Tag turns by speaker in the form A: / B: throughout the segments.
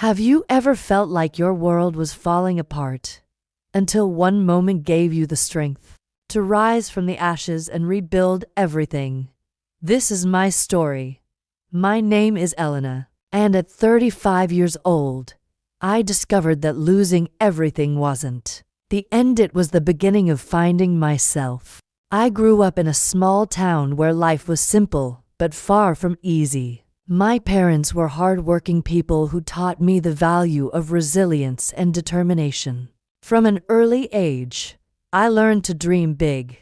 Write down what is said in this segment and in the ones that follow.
A: Have you ever felt like your world was falling apart until one moment gave you the strength to rise from the ashes and rebuild everything? This is my story. My name is Elena, and at 35 years old, I discovered that losing everything wasn't the end, it was the beginning of finding myself. I grew up in a small town where life was simple but far from easy. My parents were hard-working people who taught me the value of resilience and determination. From an early age, I learned to dream big,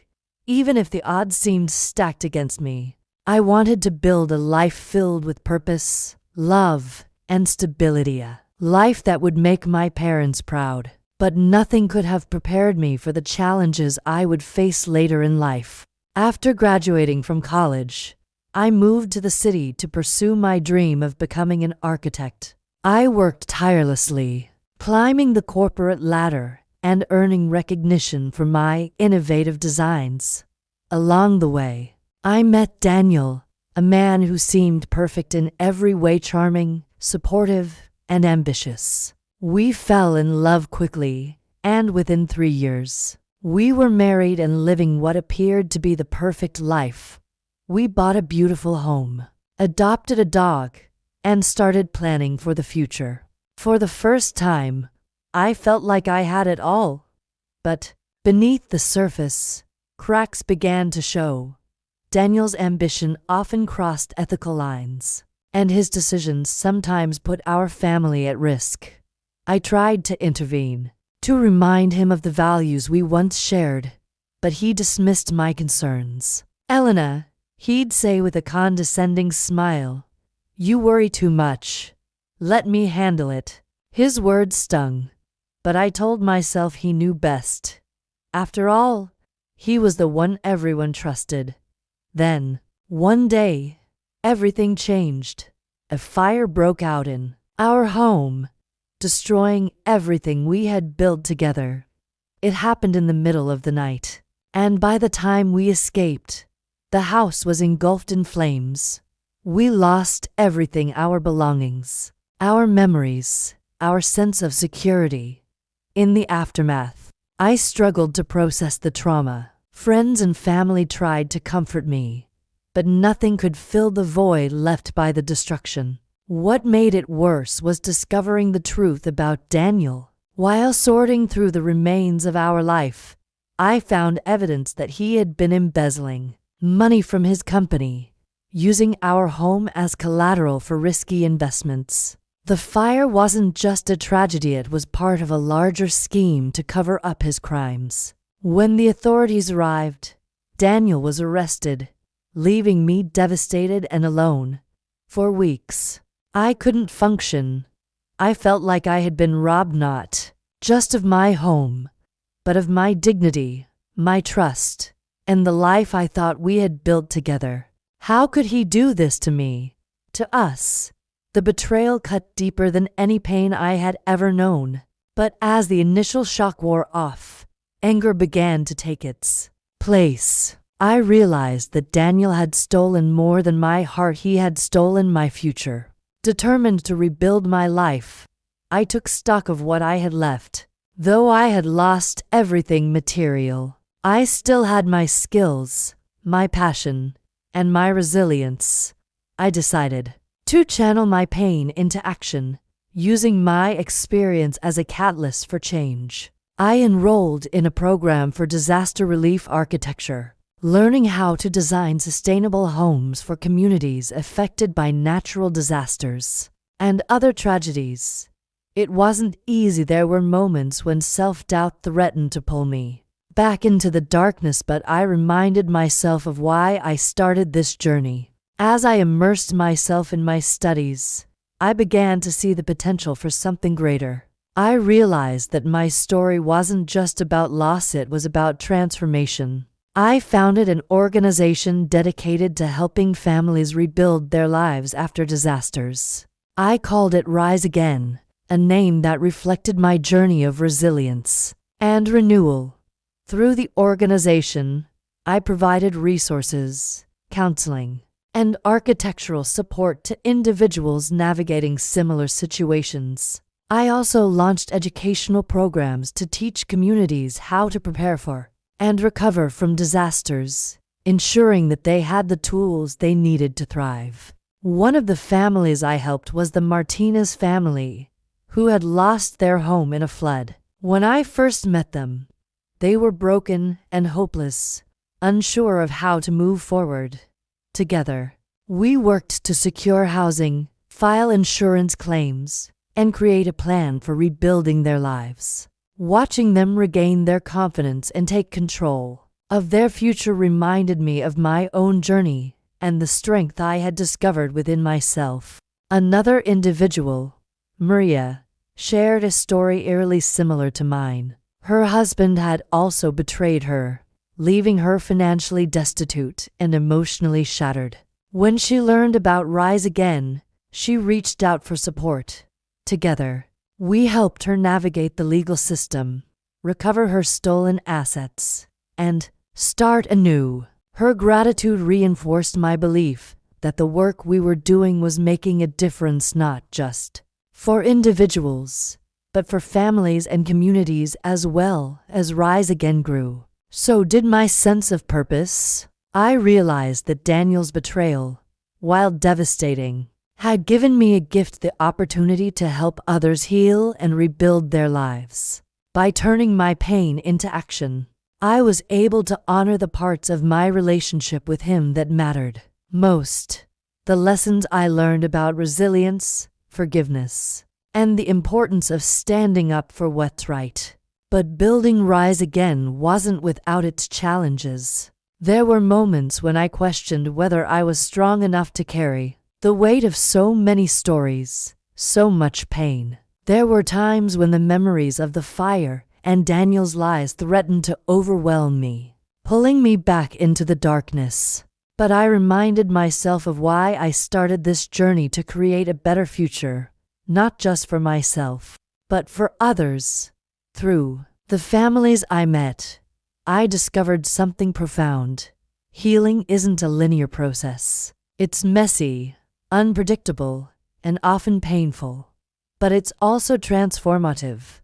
A: even if the odds seemed stacked against me. I wanted to build a life filled with purpose, love, and stability, a life that would make my parents proud. But nothing could have prepared me for the challenges I would face later in life. After graduating from college, I moved to the city to pursue my dream of becoming an architect. I worked tirelessly, climbing the corporate ladder and earning recognition for my innovative designs. Along the way, I met Daniel, a man who seemed perfect in every way, charming, supportive, and ambitious. We fell in love quickly, and within 3 years, we were married and living what appeared to be the perfect life. We bought a beautiful home, adopted a dog, and started planning for the future. For the first time, I felt like I had it all. But beneath the surface, cracks began to show. Daniel's ambition often crossed ethical lines, and his decisions sometimes put our family at risk. I tried to intervene, to remind him of the values we once shared, but he dismissed my concerns. "Elena," he'd say with a condescending smile, "you worry too much. Let me handle it." His words stung, but I told myself he knew best. After all, he was the one everyone trusted. Then, one day, everything changed. A fire broke out in our home, destroying everything we had built together. It happened in the middle of the night, and by the time we escaped, the house was engulfed in flames. We lost everything, our belongings, our memories, our sense of security. In the aftermath, I struggled to process the trauma. Friends and family tried to comfort me, but nothing could fill the void left by the destruction. What made it worse was discovering the truth about Daniel. While sorting through the remains of our life, I found evidence that he had been embezzling money from his company, using our home as collateral for risky investments. The fire wasn't just a tragedy, it was part of a larger scheme to cover up his crimes. When the authorities arrived, Daniel was arrested, leaving me devastated and alone. For weeks, I couldn't function. I felt like I had been robbed not just of my home, but of my dignity, my trust, and the life I thought we had built together. How could he do this to me, to us? The betrayal cut deeper than any pain I had ever known. But as the initial shock wore off, anger began to take its place. I realized that Daniel had stolen more than my heart, he had stolen my future. Determined to rebuild my life, I took stock of what I had left. Though I had lost everything material, I still had my skills, my passion, and my resilience. I decided to channel my pain into action, using my experience as a catalyst for change. I enrolled in a program for disaster relief architecture, learning how to design sustainable homes for communities affected by natural disasters and other tragedies. It wasn't easy. There were moments when self-doubt threatened to pull me back into the darkness, but I reminded myself of why I started this journey. As I immersed myself in my studies, I began to see the potential for something greater. I realized that my story wasn't just about loss, it was about transformation. I founded an organization dedicated to helping families rebuild their lives after disasters. I called it Rise Again, a name that reflected my journey of resilience and renewal. Through the organization, I provided resources, counseling, and architectural support to individuals navigating similar situations. I also launched educational programs to teach communities how to prepare for and recover from disasters, ensuring that they had the tools they needed to thrive. One of the families I helped was the Martinez family, who had lost their home in a flood. When I first met them, they were broken and hopeless, unsure of how to move forward. Together, we worked to secure housing, file insurance claims, and create a plan for rebuilding their lives. Watching them regain their confidence and take control of their future reminded me of my own journey and the strength I had discovered within myself. Another individual, Maria, shared a story eerily similar to mine. Her husband had also betrayed her, leaving her financially destitute and emotionally shattered. When she learned about Rise Again, she reached out for support. Together, we helped her navigate the legal system, recover her stolen assets, and start anew. Her gratitude reinforced my belief that the work we were doing was making a difference not just for individuals, but for families and communities as well. As Rise Again grew, so did my sense of purpose. I realized that Daniel's betrayal, while devastating, had given me a gift, the opportunity to help others heal and rebuild their lives. By turning my pain into action, I was able to honor the parts of my relationship with him that mattered most. The lessons I learned about resilience, forgiveness, and the importance of standing up for what's right. But building Rise Again wasn't without its challenges. There were moments when I questioned whether I was strong enough to carry the weight of so many stories, so much pain. There were times when the memories of the fire and Daniel's lies threatened to overwhelm me, pulling me back into the darkness. But I reminded myself of why I started this journey: to create a better future, not just for myself, but for others. Through the families I met, I discovered something profound. Healing isn't a linear process. It's messy, unpredictable, and often painful, but it's also transformative.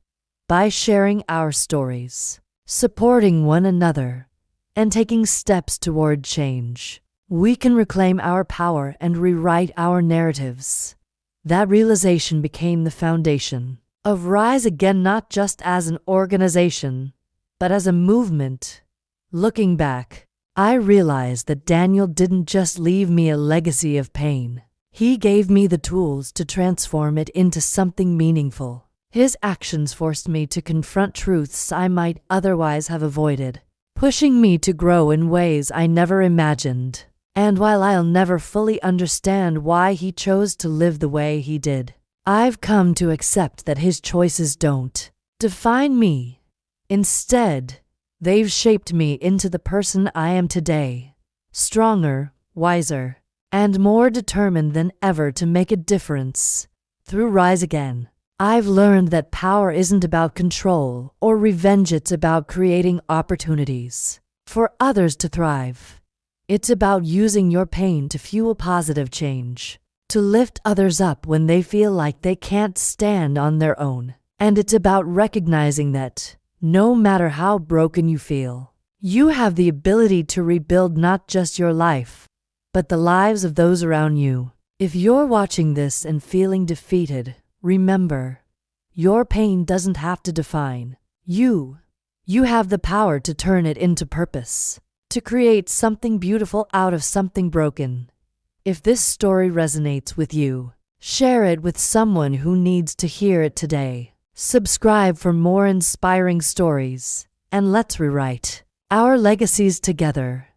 A: By sharing our stories, supporting one another, and taking steps toward change, we can reclaim our power and rewrite our narratives. That realization became the foundation of Rise Again, not just as an organization, but as a movement. Looking back, I realized that Daniel didn't just leave me a legacy of pain. He gave me the tools to transform it into something meaningful. His actions forced me to confront truths I might otherwise have avoided, pushing me to grow in ways I never imagined. And while I'll never fully understand why he chose to live the way he did, I've come to accept that his choices don't define me. Instead, they've shaped me into the person I am today, stronger, wiser, and more determined than ever to make a difference. Through Rise Again, I've learned that power isn't about control or revenge. It's about creating opportunities for others to thrive. It's about using your pain to fuel positive change, to lift others up when they feel like they can't stand on their own. And it's about recognizing that, no matter how broken you feel, you have the ability to rebuild not just your life, but the lives of those around you. If you're watching this and feeling defeated, remember, your pain doesn't have to define you. You have the power to turn it into purpose, to create something beautiful out of something broken. If this story resonates with you, share it with someone who needs to hear it today. Subscribe for more inspiring stories, and let's rewrite our legacies together.